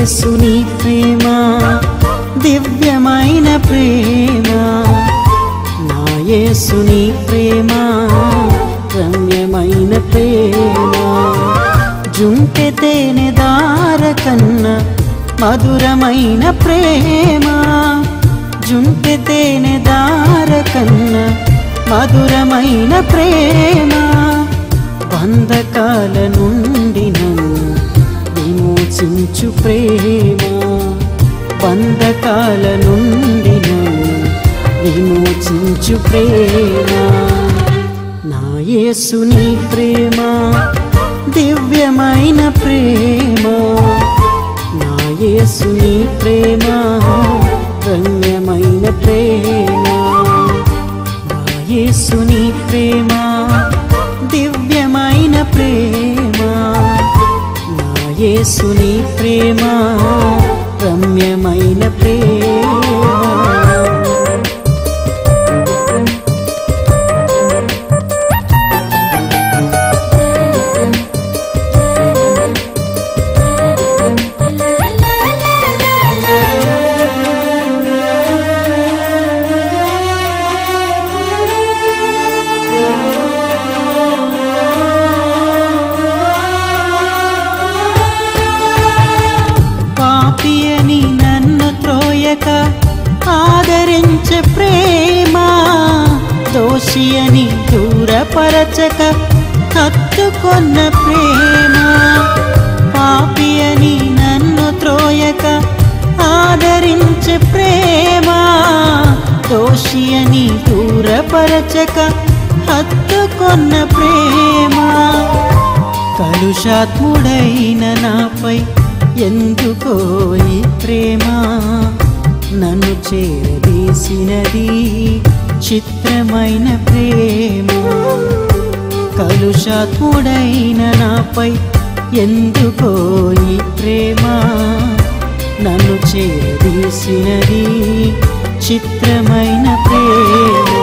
యేసుని ప్రేమ దివ్యమైన ప్రేమ, నా యేసుని ప్రేమ రమ్యమైన ప్రేమ, జుంటె తేనె దార కన్నా మధురమైన ప్రేమ, జుంటె తేనె దార కన్నా మధురమైన ప్రేమ, బంధకాల నుండి నన్ను విమోచించు ప్రేమ, బంధకాల నుండి నన్ను విమోచించు ప్రేమ, నా యేసుని ప్రేమ దివ్యమైన ప్రేమ, నా యేసుని ప్రేమ రమ్యమైన ప్రేమ, నా యేసుని ప్రేమ దివ్యమైన ప్రేమ, నా యేసుని ప్రేమ రమ్యమైన ప్రేమ. పాపియని నన్ను త్రోయక ఆదరించే ప్రేమ, దోషియని దూరపరచక హత్తుకొన్న ప్రేమ, పాపియని నన్ను త్రోయక ఆదరించే ప్రేమ, దోషియని దూరపరచక హత్తుకొన్న ప్రేమ, కలుషాత్ముడైన నాపై ఎందుకో ఈ ప్రేమ, నన్ను చేరదీసినది చిత్రమైన ప్రేమ, కలుషాత్ముడైన నాపై ఎందుకో ఈ ప్రేమ, నన్ను చేరదీసినది చిత్రమైన ప్రేమ,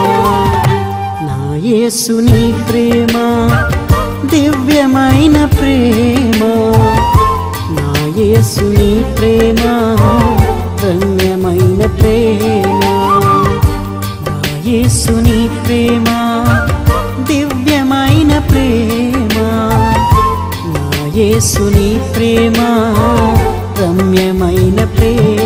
నా యేసుని ప్రేమ దివ్యమైన ప్రేమ, నా యేసుని ప్రేమ రమ్యమైన ప్రేమ, నా యేసుని ప్రేమ దివ్యమైన ప్రేమ, నా యేసుని ప్రేమ రమ్యమైన ప్రేమ.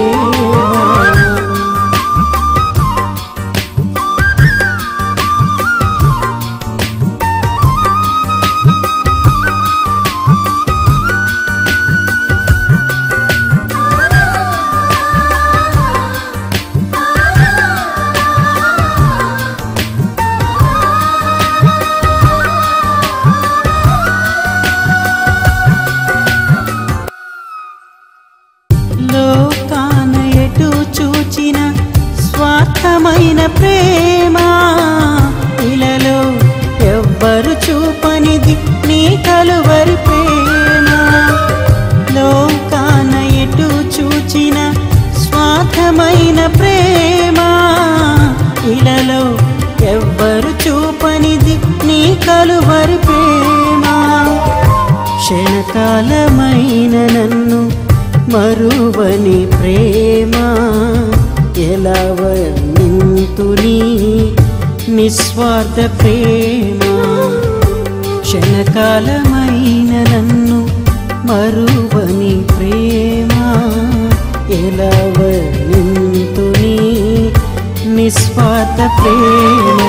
లోకాన ఎటు చూచిన స్వార్థమైన ప్రేమ, ఇలలో ఎవ్వరు చూపనిది నీ కలువరి ప్రేమ, లోకాన ఎటు చూచిన స్వార్థమైన ప్రేమ, ఇలలో ఎవ్వరు చూపనిది నీ కలువరి ప్రేమ, క్షణకాలమైన నన్ను మరువని ప్రేమ, ఎలా వర్ణింతుని నిస్వార్థ ప్రేమ, క్షణకాలమైన నన్ను మరువని ప్రేమ, ఎలా వర్ణింతుని నిస్వార్థ ప్రేమ,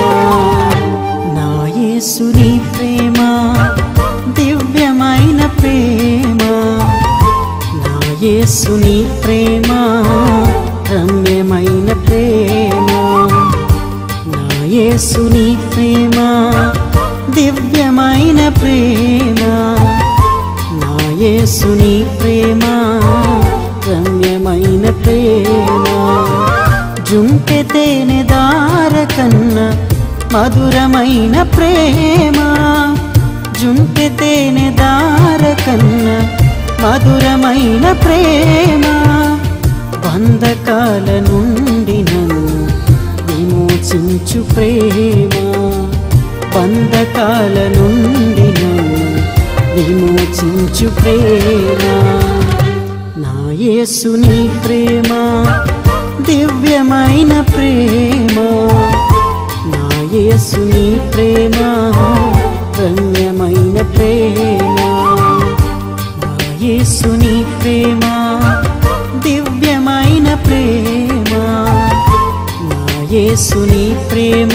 నా యేసుని ప్రేమ దివ్యమైన ప్రేమ, నా యేసుని ప్రేమ రమ్యమైన ప్రేమ, నా యేసుని ప్రేమ దివ్యమైన ప్రేమ, నా యేసుని ప్రేమ రమ్యమైన ప్రేమ, జుంటె తేనె దార కన్నా మధురమైన ప్రేమ, జుంటె తేనె దార కన్నా మధురమైన ప్రేమ, బంధకాల నుండి నన్ను విమోచించు ప్రేమ, బంధకాల నుండి నన్ను విమోచించు ప్రేమ, నా యేసుని ప్రేమ దివ్యమైన ప్రేమ, నా యేసుని ప్రేమ రమ్యమైన ప్రేమ, నా యేసుని ప్రేమ దివ్యమైన ప్రేమ, నా యేసుని ప్రేమ